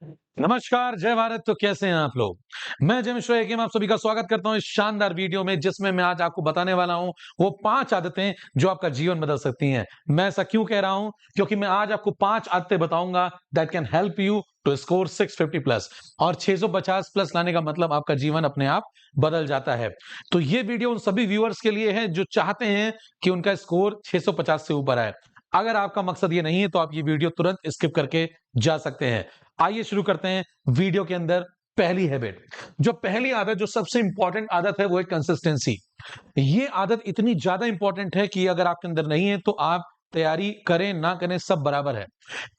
नमस्कार, जय भारत। तो कैसे हैं आप लोग? मैं जय मिश्रा एक आप सभी का स्वागत करता हूं इस शानदार वीडियो में, जिसमें मैं आज आपको बताने वाला हूं वो 5 आदतें जो आपका जीवन बदल सकती हैं। मैं ऐसा क्यों कह रहा हूं? क्योंकि मैं आज आपको 5 आदतें बताऊंगा that can help you to score 650 plus, और 650 प्लस लाने का मतलब आपका जीवन अपने आप बदल जाता है। तो ये वीडियो उन सभी व्यूअर्स के लिए है जो चाहते हैं कि उनका स्कोर 650 से ऊपर आए। अगर आपका मकसद ये नहीं है तो आप ये वीडियो तुरंत स्किप करके जा सकते हैं। आइए शुरू करते हैं वीडियो के अंदर। पहली हैबिट, जो पहली आदत, जो सबसे इंपॉर्टेंट आदत है, वो है कंसिस्टेंसी। ये आदत इतनी ज्यादा इंपॉर्टेंट है कि अगर आपके अंदर नहीं है तो आप तैयारी करें ना करें सब बराबर है।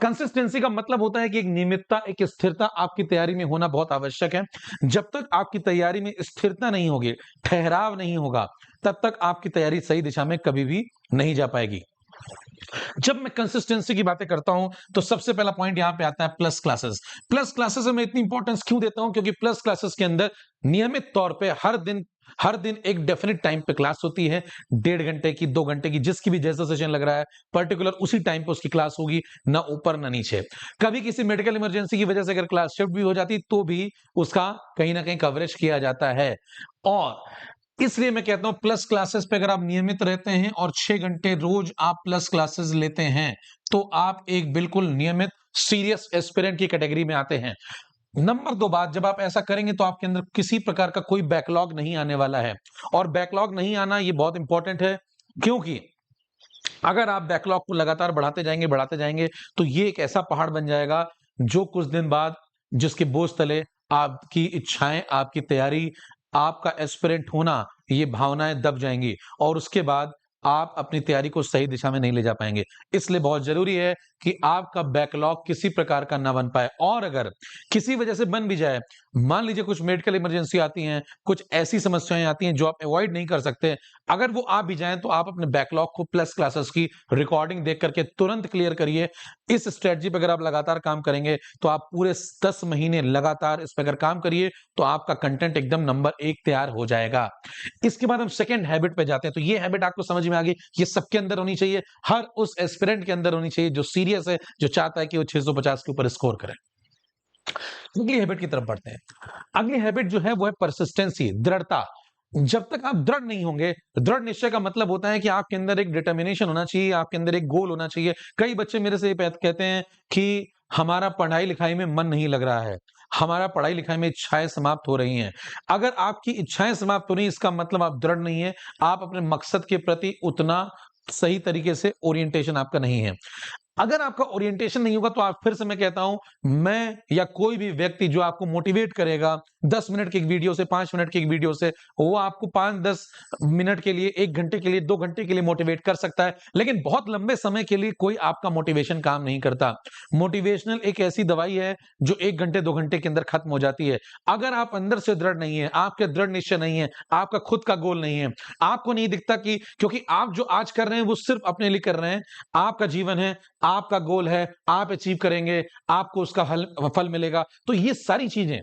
कंसिस्टेंसी का मतलब होता है कि एक नियमितता, एक स्थिरता आपकी तैयारी में होना बहुत आवश्यक है। जब तक आपकी तैयारी में स्थिरता नहीं होगी, ठहराव नहीं होगा, तब तक आपकी तैयारी सही दिशा में कभी भी नहीं जा पाएगी। जब मैं कंसिस्टेंसी की बातें करता हूं तो सबसे पहला पॉइंट यहां पे आता है प्लस क्लासेस। प्लस क्लासेस में इतनी इंपॉर्टेंस क्यों देता हूं? क्योंकि प्लस क्लासेस के अंदर नियमित तौर पे हर दिन एक डेफिनेट टाइम पे क्लास होती है। 1.5 घंटे की, 2 घंटे की, जिसकी भी जैसा सेशन लग रहा है, पर्टिकुलर उसी टाइम पे उसकी क्लास होगी, ना ऊपर ना नीचे। कभी किसी मेडिकल इमरजेंसी की वजह से अगर क्लास शिफ्ट भी हो जाती तो भी उसका कहीं ना कहीं कवरेज किया जाता है। और इसलिए मैं कहता हूं प्लस क्लासेस पे अगर आप नियमित रहते हैं और 6 घंटे रोज आप प्लस क्लासेस लेते हैं तो आप एक बिल्कुल नियमित सीरियस एस्पिरेंट की कैटेगरी में आते हैं। नंबर 2 बात, जब आप ऐसा करेंगे तो आपके अंदर किसी प्रकार का कोई बैकलॉग नहीं आने वाला है। और बैकलॉग नहीं आना ये बहुत इंपॉर्टेंट है, क्योंकि अगर आप बैकलॉग को लगातार बढ़ाते जाएंगे तो ये एक ऐसा पहाड़ बन जाएगा जो कुछ दिन बाद, जिसके बोझ तले आपकी इच्छाएं, आपकी तैयारी, आपका एस्पिरेंट होना, ये भावनाएं दब जाएंगी और उसके बाद आप अपनी तैयारी को सही दिशा में नहीं ले जा पाएंगे। इसलिए बहुत जरूरी है कि आपका बैकलॉग किसी प्रकार का ना बन पाए, और अगर किसी वजह से बन भी जाए, मान लीजिए कुछ मेडिकल इमरजेंसी आती हैं, कुछ ऐसी समस्याएं आती हैं जो आप अवॉइड नहीं कर सकते, अगर वो आ भी जाएं तो आप अपने बैकलॉग को प्लस क्लासेस की रिकॉर्डिंग देख करके तुरंत क्लियर करिए। इस स्ट्रेटजी पर अगर आप लगातार काम करेंगे तो आप पूरे 10 महीने लगातार इस पर अगर काम करिए तो आपका कंटेंट एकदम नंबर 1 तैयार हो जाएगा। इसके बाद हम सेकंड हैबिट पे जाते हैं। तो ये हैबिट आपको समझ में आ गई, ये सबके अंदर होनी चाहिए, हर उस एस्पिरेंट के अंदर होनी चाहिए जो सीरियस है, जो चाहता है कि वो 650 के ऊपर स्कोर करे। अगली हैबिट की तरफ बढ़ते हैं। अगली हैबिट जो है वो है परसिस्टेंसी, दृढ़ता। जब तक आप दृढ़ नहीं होंगे, दृढ़ निश्चय का मतलब होता है कि आपके अंदर एक डिटर्मिनेशन होना चाहिए, आपके अंदर एक गोल होना चाहिए। कई बच्चे मेरे से ये कहते हैं कि हमारा पढ़ाई लिखाई में मन नहीं लग रहा है, हमारा पढ़ाई लिखाई में इच्छाएं समाप्त हो रही हैं। अगर आपकी इच्छाएं समाप्त हो रही हैं, इसका मतलब आप दृढ़ नहीं है, आप अपने मकसद के प्रति उतना सही तरीके से ओरिएंटेशन आपका नहीं है। अगर आपका ओरिएंटेशन नहीं होगा तो आप, फिर से मैं कहता हूं, मैं या कोई भी व्यक्ति जो आपको मोटिवेट करेगा 10 मिनट की एक वीडियो से, 5 मिनट की एक वीडियो से, वो आपको 5-10 मिनट के लिए, 1 घंटे के लिए, 2 घंटे के लिए मोटिवेट कर सकता है, लेकिन बहुत लंबे समय के लिए कोई आपका मोटिवेशन काम नहीं करता। मोटिवेशनल एक ऐसी दवाई है जो 1 घंटे 2 घंटे के अंदर खत्म हो जाती है। अगर आप अंदर से दृढ़ नहीं है, आपके दृढ़ निश्चय नहीं है, आपका खुद का गोल नहीं है, आपको नहीं दिखता कि, क्योंकि आप जो आज कर रहे हैं वो सिर्फ अपने लिए कर रहे हैं, आपका जीवन है, आपका गोल है, आप अचीव करेंगे, आपको उसका फल मिलेगा। तो ये सारी चीजें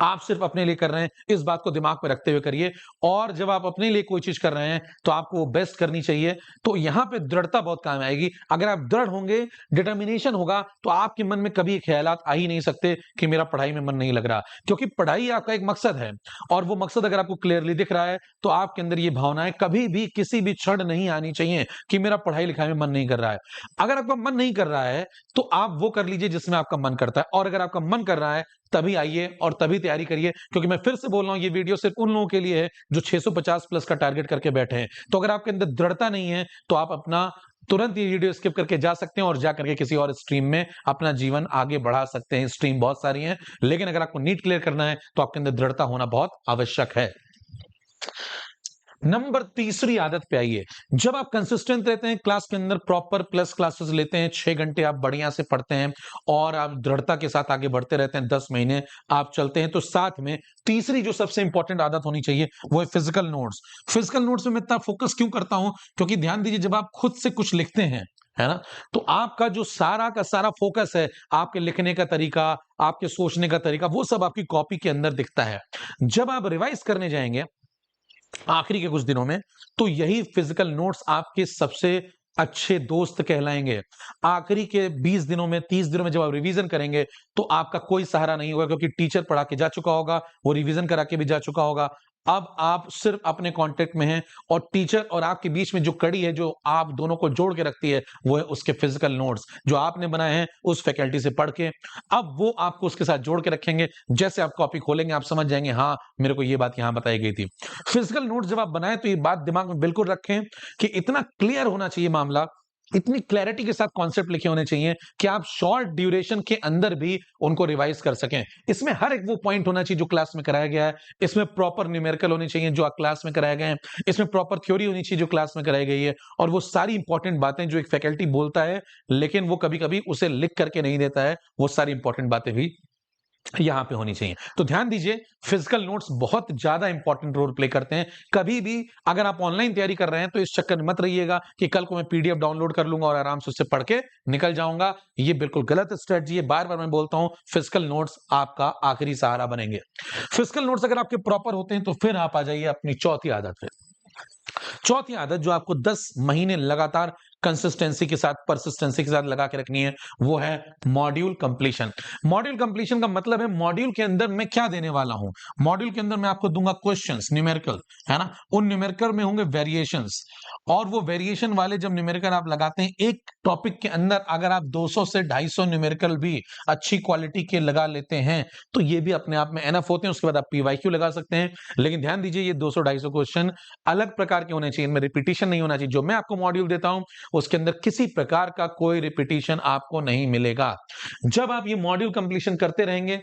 आप सिर्फ अपने लिए कर रहे हैं, इस बात को दिमाग में रखते हुए करिए। और जब आप अपने लिए कोई चीज कर रहे हैं तो आपको वो बेस्ट करनी चाहिए। तो यहां पे दृढ़ता बहुत काम आएगी। अगर आप दृढ़ होंगे, डिटर्मिनेशन होगा, तो आपके मन में कभी ख्यालात आ ही नहीं सकते कि मेरा पढ़ाई में मन नहीं लग रहा, क्योंकि पढ़ाई आपका एक मकसद है। और वो मकसद अगर आपको क्लियरली दिख रहा है तो आपके अंदर ये भावनाएं कभी भी किसी भी क्षण नहीं आनी चाहिए कि मेरा पढ़ाई लिखाई में मन नहीं कर रहा है। अगर आपका मन नहीं कर रहा है तो आप वो कर लीजिए जिसमें आपका मन करता है, और अगर आपका मन कर रहा है तभी आइए और तभी तैयारी करिए। क्योंकि मैं फिर से बोल रहा हूं, ये वीडियो सिर्फ उन लोगों के लिए है जो 650 प्लस का टारगेट करके बैठे हैं। तो अगर आपके अंदर दृढ़ता नहीं है तो आप अपना तुरंत ये वीडियो स्किप करके जा सकते हैं और जा करके किसी और स्ट्रीम में अपना जीवन आगे बढ़ा सकते हैं। स्ट्रीम बहुत सारी हैं, लेकिन अगर आपको नीट क्लियर करना है तो आपके अंदर दृढ़ता होना बहुत आवश्यक है। नंबर तीसरी आदत पे आइए। जब आप कंसिस्टेंट रहते हैं, क्लास के अंदर प्रॉपर प्लस क्लासेस लेते हैं, 6 घंटे आप बढ़िया से पढ़ते हैं और आप दृढ़ता के साथ आगे बढ़ते रहते हैं, 10 महीने आप चलते हैं, तो साथ में तीसरी जो सबसे इंपॉर्टेंट आदत होनी चाहिए वो है फिजिकल नोट्स। फिजिकल नोट्स में मैं इतना फोकस क्यों करता हूं? क्योंकि ध्यान दीजिए, जब आप खुद से कुछ लिखते हैं, है ना, तो आपका जो सारा का सारा फोकस है, आपके लिखने का तरीका, आपके सोचने का तरीका, वो सब आपकी कॉपी के अंदर दिखता है। जब आप रिवाइज करने जाएंगे आखिरी के कुछ दिनों में, तो यही फिजिकल नोट्स आपके सबसे अच्छे दोस्त कहलाएंगे। आखिरी के 20 दिनों में, 30 दिनों में जब आप रिवीजन करेंगे तो आपका कोई सहारा नहीं होगा, क्योंकि टीचर पढ़ा के जा चुका होगा, वो रिवीजन करा के भी जा चुका होगा। अब आप सिर्फ अपने कांटेक्ट में हैं और टीचर और आपके बीच में जो कड़ी है, जो आप दोनों को जोड़ के रखती है, वो है उसके फिजिकल नोट्स जो आपने बनाए हैं उस फैकल्टी से पढ़ के। अब वो आपको उसके साथ जोड़ के रखेंगे। जैसे आप कॉपी खोलेंगे आप समझ जाएंगे, हाँ मेरे को ये बात यहाँ बताई गई थी। फिजिकल नोट्स जब आप बनाएं तो ये बात दिमाग में बिल्कुल रखें कि इतना क्लियर होना चाहिए मामला, इतनी क्लैरिटी के साथ कॉन्सेप्ट लिखे होने चाहिए कि आप शॉर्ट ड्यूरेशन के अंदर भी उनको रिवाइज कर सकें। इसमें हर एक वो पॉइंट होना चाहिए जो क्लास में कराया गया है। इसमें प्रॉपर न्यूमेरिकल होनी चाहिए जो क्लास में कराए गए हैं। इसमें प्रॉपर थ्योरी होनी चाहिए जो क्लास में कराई गई है। और वो सारी इंपॉर्टेंट बातें जो एक फैकल्टी बोलता है लेकिन वो कभी-कभी उसे लिख करके नहीं देता है, वो सारी इंपॉर्टेंट बातें भी यहां पे होनी चाहिए। तो ध्यान दीजिए, फिजिकल नोट्स बहुत ज्यादा इंपॉर्टेंट रोल प्ले करते हैं। कभी भी अगर आप ऑनलाइन तैयारी कर रहे हैं तो इस चक्कर में मत रहिएगा कि कल को मैं पीडीएफ डाउनलोड कर लूंगा और आराम से उससे पढ़ के निकल जाऊंगा। ये बिल्कुल गलत स्ट्रेटजी है। बार बार मैं बोलता हूं, फिजिकल नोट्स आपका आखिरी सहारा बनेंगे। फिजिकल नोट्स अगर आपके प्रॉपर होते हैं तो फिर आप आ जाइए अपनी चौथी आदत पे। चौथी आदत जो आपको 10 महीने लगातार कंसिस्टेंसी के साथ, परसिस्टेंसी के साथ लगा के रखनी है, वो है मॉड्यूल कंप्लीशन। मॉड्यूल कंप्लीशन का मतलब है मॉड्यूल के अंदर मैं क्या देने वाला हूं। मॉड्यूल के अंदर मैं आपको दूंगा क्वेश्चंस, न्यूमेरिकल, है ना। उन न्यूमेरिकल में होंगे वेरिएशंस, और वो वेरिएशन वाले जब न्यूमेरिकल आप लगाते हैं एक टॉपिक के अंदर, अगर आप 200 से 250 न्यूमेरिकल भी अच्छी क्वालिटी के लगा लेते हैं तो ये भी अपने आप में एनफ होते हैं। उसके बाद आप पीवाईक्यू लगा सकते हैं। लेकिन ध्यान दीजिए, ये 200-250 क्वेश्चन अलग प्रकार के होने चाहिए, इनमें रिपीटिशन नहीं होना चाहिए। जो मैं आपको मॉड्यूल देता हूं उसके अंदर किसी प्रकार का कोई रिपीटिशन आपको नहीं मिलेगा। जब आप ये मॉड्यूल कंप्लीशन करते रहेंगे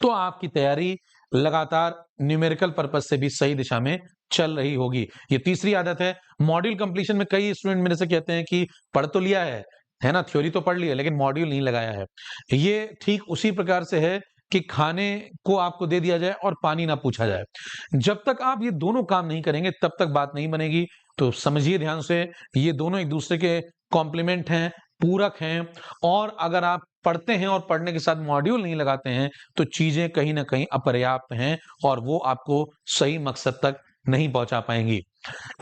तो आपकी तैयारी लगातार न्यूमेरिकल पर्पस से भी सही दिशा में चल रही होगी। ये तीसरी आदत है। मॉड्यूल कंप्लीशन में कई स्टूडेंट मेरे से कहते हैं कि पढ़ तो लिया है ना, थ्योरी तो पढ़ ली है लेकिन मॉड्यूल नहीं लगाया है। ये ठीक उसी प्रकार से है कि खाने को आपको दे दिया जाए और पानी ना पूछा जाए। जब तक आप ये दोनों काम नहीं करेंगे तब तक बात नहीं बनेगी। तो समझिए ध्यान से, ये दोनों एक दूसरे के कॉम्प्लीमेंट हैं, पूरक हैं। और अगर आप पढ़ते हैं और पढ़ने के साथ मॉड्यूल नहीं लगाते हैं तो चीजें कहीं ना कहीं अपर्याप्त हैं और वो आपको सही मकसद तक नहीं पहुंचा पाएंगी।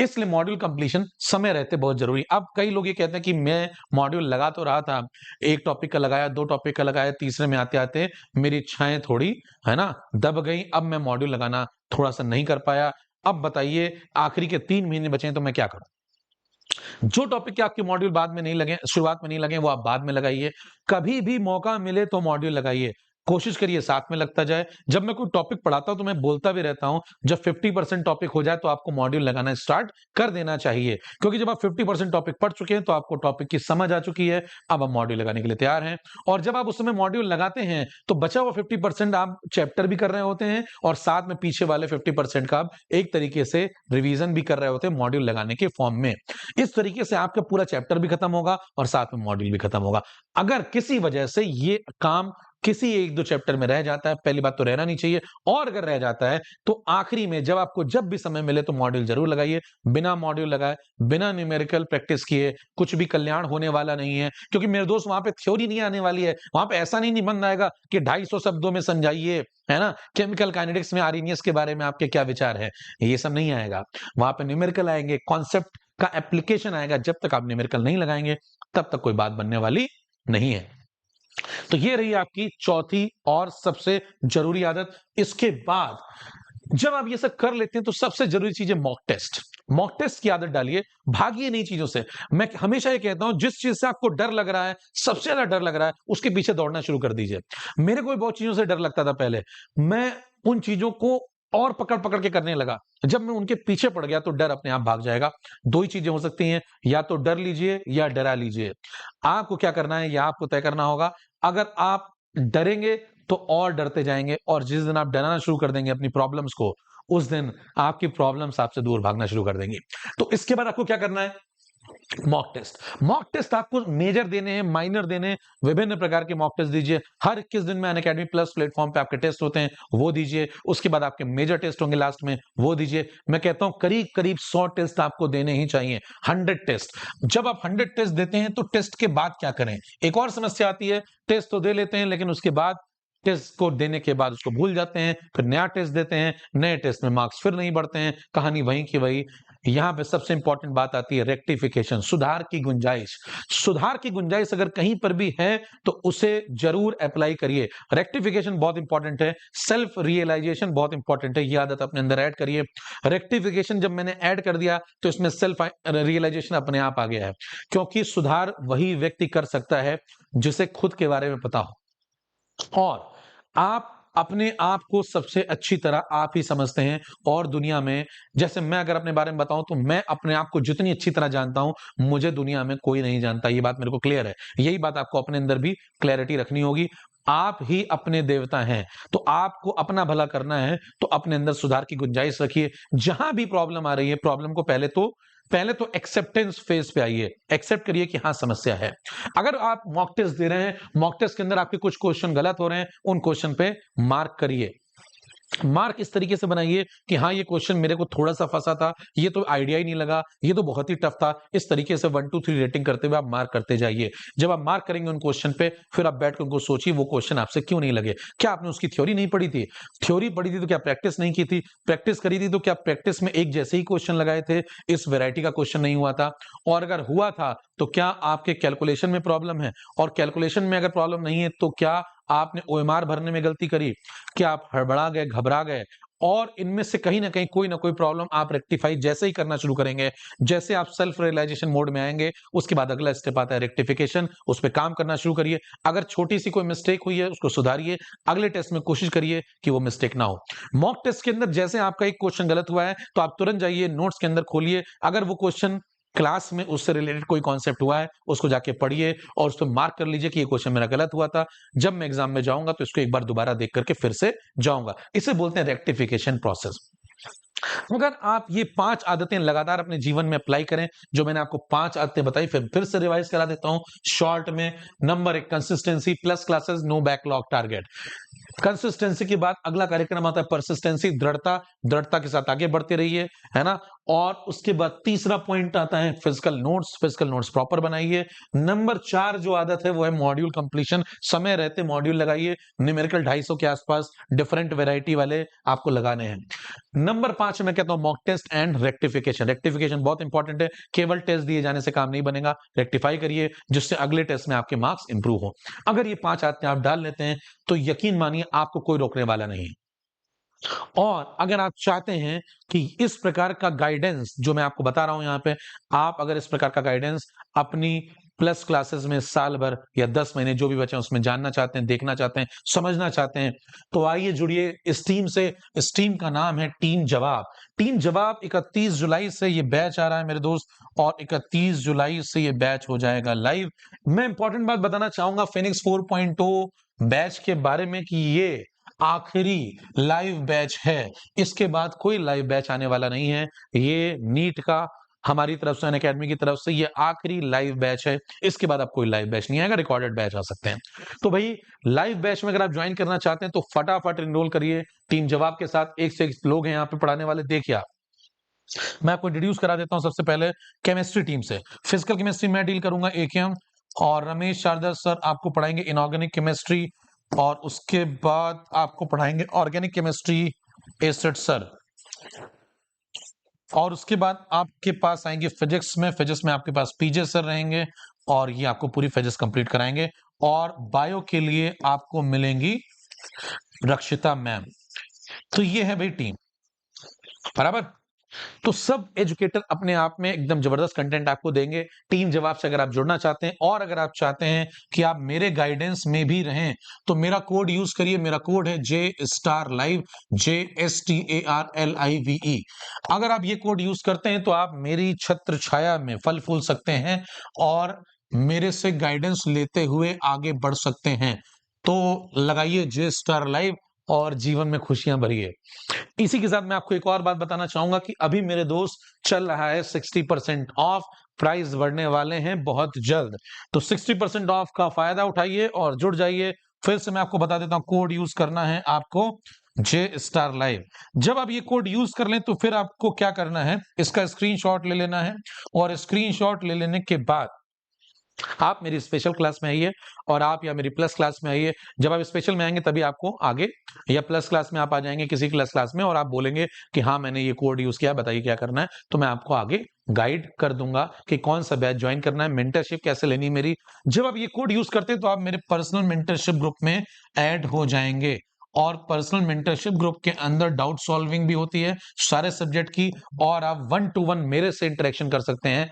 इसलिए मॉड्यूल कंप्लीशन समय रहते बहुत जरूरी। अब कई लोग ये कहते हैं कि मैं मॉड्यूल लगा तो रहा था, एक टॉपिक का लगाया, 2 टॉपिक का लगाया, तीसरे में आते आते मेरी इच्छाएं थोड़ी, है ना, दब गई। अब मैं मॉड्यूल लगाना थोड़ा सा नहीं कर पाया। अब बताइए, आखिरी के 3 महीने बचे हैं तो मैं क्या करूं। जो टॉपिक के आपके मॉड्यूल बाद में नहीं लगे, शुरुआत में नहीं लगे, वो आप बाद में लगाइए। कभी भी मौका मिले तो मॉड्यूल लगाइए, कोशिश करिए साथ में लगता जाए। जब मैं कोई टॉपिक पढ़ाता हूं तो मैं बोलता भी रहता हूं, जब 50% टॉपिक हो जाए तो आपको मॉड्यूल लगाना स्टार्ट कर देना चाहिए, क्योंकि जब आप 50% टॉपिक पढ़ चुके हैं तो आपको टॉपिक की समझ आ चुकी है। अब आप मॉड्यूल लगाने के लिए तैयार हैं। और जब आप उस समय मॉड्यूल लगाते हैं तो बचा हुआ 50% आप चैप्टर भी कर रहे होते हैं और साथ में पीछे वाले 50% का आप एक तरीके से रिवीजन भी कर रहे होते हैं मॉड्यूल लगाने के फॉर्म में। इस तरीके से आपका पूरा चैप्टर भी खत्म होगा और साथ में मॉड्यूल भी खत्म होगा। अगर किसी वजह से ये काम किसी 1-2 चैप्टर में रह जाता है, पहली बात तो रहना नहीं चाहिए, और अगर रह जाता है तो आखिरी में जब आपको जब भी समय मिले तो मॉड्यूल जरूर लगाइए। बिना मॉड्यूल लगाए, बिना न्यूमेरिकल प्रैक्टिस किए कुछ भी कल्याण होने वाला नहीं है। क्योंकि मेरे दोस्त, वहां पे थ्योरी नहीं आने वाली है, वहां पे ऐसा नहीं निबंध आएगा कि 250 शब्दों में समझाइए, है ना, केमिकल काइनेटिक्स में आर्हेनियस के बारे में आपके क्या विचार है, ये सब नहीं आएगा। वहां पे न्यूमेरिकल आएंगे, कॉन्सेप्ट का एप्लीकेशन आएगा। जब तक आप न्यूमेरिकल नहीं लगाएंगे तब तक कोई बात बनने वाली नहीं है। तो ये रही आपकी चौथी और सबसे जरूरी आदत। इसके बाद जब आप ये सब कर लेते हैं तो सबसे जरूरी चीज है मॉक टेस्ट। मॉक टेस्ट की आदत डालिए, भागिए नहीं चीजों से। मैं हमेशा ये कहता हूं, जिस चीज से आपको डर लग रहा है, सबसे ज्यादा डर लग रहा है, उसके पीछे दौड़ना शुरू कर दीजिए। मेरे को भी बहुत चीजों से डर लगता था पहले, मैं उन चीजों को और पकड़ पकड़ के करने लगा। जब मैं उनके पीछे पड़ गया तो डर अपने आप भाग जाएगा। दो ही चीजें हो सकती हैं, या तो डर लीजिए या डरा लीजिए। आपको क्या करना है, यह आपको तय करना होगा। अगर आप डरेंगे तो और डरते जाएंगे, और जिस दिन आप डराना शुरू कर देंगे अपनी प्रॉब्लम्स को, उस दिन आपकी प्रॉब्लम्स आपसे दूर भागना शुरू कर देंगी। तो इसके बाद आपको क्या करना है, मॉक टेस्ट। मॉक टेस्ट आपको मेजर देने हैं, माइनर देने हैं, विभिन्न प्रकार के मॉक टेस्ट दीजिए। हर 21 दिन में अनअकैडमी प्लस प्लेटफॉर्म पे आपके टेस्ट होते हैं, वो दीजिए। उसके बाद आपके मेजर टेस्ट होंगे लास्ट में, वो दीजिए। मैं कहता हूं करीब करीब 100 टेस्ट आपको देने ही चाहिए, 100 टेस्ट। जब आप 100 टेस्ट देते हैं तो टेस्ट के बाद क्या करें। एक और समस्या आती है, टेस्ट तो दे लेते हैं लेकिन उसके बाद, टेस्ट को देने के बाद उसको भूल जाते हैं, फिर नया टेस्ट देते हैं, नए टेस्ट में मार्क्स फिर नहीं बढ़ते हैं, कहानी वहीं की वही। यहां पे सबसे इंपॉर्टेंट बात आती है रेक्टिफिकेशन, सुधार की गुंजाइश। सुधार की गुंजाइश अगर कहीं पर भी है तो उसे जरूर अप्लाई करिए। रेक्टिफिकेशन बहुत इंपॉर्टेंट है, सेल्फ रियलाइजेशन बहुत इंपॉर्टेंट है, ये आदत अपने अंदर ऐड करिए। रेक्टिफिकेशन जब मैंने ऐड कर दिया तो इसमें सेल्फ रियलाइजेशन अपने आप आ गया है, क्योंकि सुधार वही व्यक्ति कर सकता है जिसे खुद के बारे में पता हो, और आप अपने आप को सबसे अच्छी तरह आप ही समझते हैं। और दुनिया में, जैसे मैं अगर अपने बारे में बताऊं तो मैं अपने आप को जितनी अच्छी तरह जानता हूं, मुझे दुनिया में कोई नहीं जानता, ये बात मेरे को क्लियर है। यही बात आपको अपने अंदर भी क्लैरिटी रखनी होगी। आप ही अपने देवता हैं, तो आपको अपना भला करना है तो अपने अंदर सुधार की गुंजाइश रखिए। जहां भी प्रॉब्लम आ रही है, प्रॉब्लम को पहले तो एक्सेप्टेंस फेज पे आइए, एक्सेप्ट करिए कि हाँ समस्या है। अगर आप मॉक टेस्ट दे रहे हैं, मॉक टेस्ट के अंदर आपके कुछ क्वेश्चन गलत हो रहे हैं, उन क्वेश्चन पे मार्क करिए। मार्क इस तरीके से बनाइए कि हाँ ये क्वेश्चन मेरे को थोड़ा सा फंसा था, ये तो आइडिया ही नहीं लगा, ये तो बहुत ही टफ था। इस तरीके से 1 2 3 रेटिंग करते हुए आप मार्क करते जाइए। जब आप मार्क करेंगे उन क्वेश्चन पे, फिर आप बैठ कर उनको सोचिए वो क्वेश्चन आपसे क्यों नहीं लगे। क्या आपने उसकी थ्योरी नहीं पढ़ी थी? थ्योरी पढ़ी थी तो क्या प्रैक्टिस नहीं की थी? प्रैक्टिस करी थी तो क्या प्रैक्टिस में एक जैसे ही क्वेश्चन लगाए थे, इस वैरायटी का क्वेश्चन नहीं हुआ था? और अगर हुआ था तो क्या आपके कैलकुलेशन में प्रॉब्लम है? और कैलकुलेशन में अगर प्रॉब्लम नहीं है तो क्या आपने ओएमआर भरने में गलती करी? क्या आप हड़बड़ा गए, घबरा गए? और इनमें से कहीं ना कहीं कोई ना कोई प्रॉब्लम आप रेक्टिफाई जैसे ही करना शुरू करेंगे, जैसे आप सेल्फ रियलाइजेशन मोड में आएंगे, उसके बाद अगला स्टेप आता है रेक्टिफिकेशन। उस पर काम करना शुरू करिए। अगर छोटी सी कोई मिस्टेक हुई है उसको सुधारिए, अगले टेस्ट में कोशिश करिए कि वो मिस्टेक ना हो। मॉक टेस्ट के अंदर जैसे आपका एक क्वेश्चन गलत हुआ है तो आप तुरंत जाइए नोट्स के अंदर खोलिए, अगर वो क्वेश्चन क्लास में उससे रिलेटेड कोई कॉन्सेप्ट हुआ है उसको जाके पढ़िए और उस पर मार्क कर लीजिए कि ये क्वेश्चन मेरा गलत हुआ था। जब मैं एग्जाम में जाऊंगा तो इसको एक बार दोबारा देख करके फिर से जाऊंगा। इसे बोलते हैं रेक्टिफिकेशन प्रोसेस। अगर आप ये 5 आदतें लगातार अपने जीवन में अप्लाई करें, जो मैंने आपको 5 आदतें बताई, फिर से रिवाइज करा देता हूं शॉर्ट में। Number 1 consistency, plus classes, no backlog target. Consistency के बाद अगला कार्यक्रम आता है परसिस्टेंसी, दृढ़ता। दृढ़ता के साथ आगे बढ़ते रहिए, है ना। और उसके बाद तीसरा पॉइंट आता है physical notes. Physical notes proper बनाइए। नंबर 4 जो आदत है वो है मॉड्यूल कंप्लीशन। समय रहते मॉड्यूल लगाइए, न्यूमेरिकल 250 के आसपास डिफरेंट वैरायटी वाले आपको लगाने हैं। नंबर 5 मैं कहता हूं mock test and rectification. Rectification बहुत इंपॉर्टेंट है, केवल टेस्ट दिए जाने से काम नहीं बनेगा, रेक्टिफाई करिए जिससे अगले टेस्ट में आपके मार्क्स इंप्रूव हो। अगर ये 5 आदतें आप डाल लेते हैं तो यकीन मानिए आपको कोई रोकने वाला नहीं। और अगर आप चाहते हैं कि इस प्रकार का गाइडेंस जो मैं आपको बता रहा हूं यहां पे, आप अगर इस प्रकार का गाइडेंस अपनी प्लस क्लासेस में साल भर या 10 महीने जो भी बचे उसमें जानना चाहते हैं, देखना चाहते हैं, समझना चाहते हैं, तो आइए जुड़िए इस टीम से। इस टीम का नाम है टीम जवाब। टीम जवाब 31 जुलाई से ये बैच आ रहा है मेरे दोस्त, और 31 जुलाई से ये बैच हो जाएगा लाइव। मैं इंपॉर्टेंट बात बताना चाहूंगा फिनिक्स 4.0 बैच के बारे में कि ये आखिरी लाइव बैच है। इसके बाद कोई लाइव बैच आने वाला नहीं है। ये नीट का हमारी तरफ से, अनअकैडमी की तरफ से ये आखिरी लाइव बैच है। इसके बाद अब कोई लाइव बैच नहीं आएगा, रिकॉर्डेड बैच आ सकते हैं। तो भाई लाइव बैच में अगर आप ज्वाइन करना चाहते हैं तो फटाफट एनरोल करिए टीम जवाब के साथ। एक से एक लोग हैं यहाँ पे पढ़ाने वाले। देखिए मैं आपको इंट्रोड्यूस करा देता हूं सबसे पहले केमिस्ट्री टीम से। फिजिकल केमिस्ट्री मैं डील करूंगा एकेएम, और रमेश शारदा सर आपको पढ़ाएंगे इनऑर्गेनिक केमिस्ट्री, और उसके बाद आपको पढ़ाएंगे ऑर्गेनिक केमिस्ट्री एसिड सर। और उसके बाद आपके पास आएंगे फिजिक्स में। फिजिक्स में आपके पास पीजे सर रहेंगे और ये आपको पूरी फिजिक्स कंप्लीट कराएंगे। और बायो के लिए आपको मिलेंगी रक्षिता मैम। तो ये है भाई टीम, बराबर। तो सब एजुकेटर अपने आप में एकदम जबरदस्त कंटेंट आपको देंगे। टीम जवाब से अगर आप जुड़ना चाहते हैं और अगर आप चाहते हैं कि आप मेरे गाइडेंस में भी रहें तो मेरा कोड यूज करिए। मेरा कोड है JStarLive, JSTARLIVE। अगर आप ये कोड यूज करते हैं तो आप मेरी छत्र छाया में फल फूल सकते हैं और मेरे से गाइडेंस लेते हुए आगे बढ़ सकते हैं। तो लगाइए JStarLive और जीवन में खुशियां भरिए। इसी के साथ मैं आपको एक और बात बताना चाहूंगा कि अभी मेरे दोस्त चल रहा है 60% ऑफ, प्राइस बढ़ने वाले हैं बहुत जल्द। तो 60% ऑफ का फायदा उठाइए और जुड़ जाइए। फिर से मैं आपको बता देता हूं, कोड यूज करना है आपको JStarLive। जब आप ये कोड यूज कर लें तो फिर आपको क्या करना है, इसका स्क्रीनशॉट ले लेना है, और स्क्रीनशॉट ले लेने के बाद आप मेरी स्पेशल क्लास में आइए और आप या मेरी प्लस क्लास में आइए। जब आप स्पेशल में आएँगे तभी आपको आगे, या प्लस क्लास में आप आ जाएँगे किसी क्लास में और आप बोलेंगे कि हाँ, मैंने ये कोड यूज़ किया, बताइए क्या करना है? तो मैं आपको आगे गाइड कर दूँगा कि कौन-सा बैच जॉइन करना है, मेंटरशिप कैसे लेनी है मेरी। जब आप ये कोड यूज़ करते हैं तो आप मेरे पर्सनल मेंटरशिप ग्रुप में ऐड हो जाएँगे और पर्सनल मेंटरशिप ग्रुप के अंदर डाउट सॉल्विंग भी होती है सारे सब्जेक्ट की, और आप 1 टू 1 मेरे से इंटरेक्शन कर सकते हैं।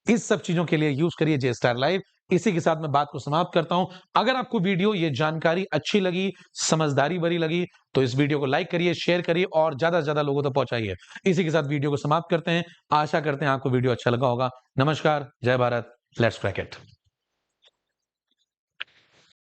इस सब चीज़ों के लिए यूज़ करिए जे स्टार लाइव। इसी के साथ मैं बात को समाप्त करता हूं। अगर आपको वीडियो, ये जानकारी अच्छी लगी, समझदारी भरी लगी, तो इस वीडियो को लाइक करिए, शेयर करिए और ज़्यादा से ज़्यादा लोगों तक पहुंचाइए। इसी के साथ वीडियो को समाप्त करते हैं। आशा करते हैं आपको वीडियो अच्छा लगा होगा। नमस्कार, जय भारत, लेट्स क्रैक इट।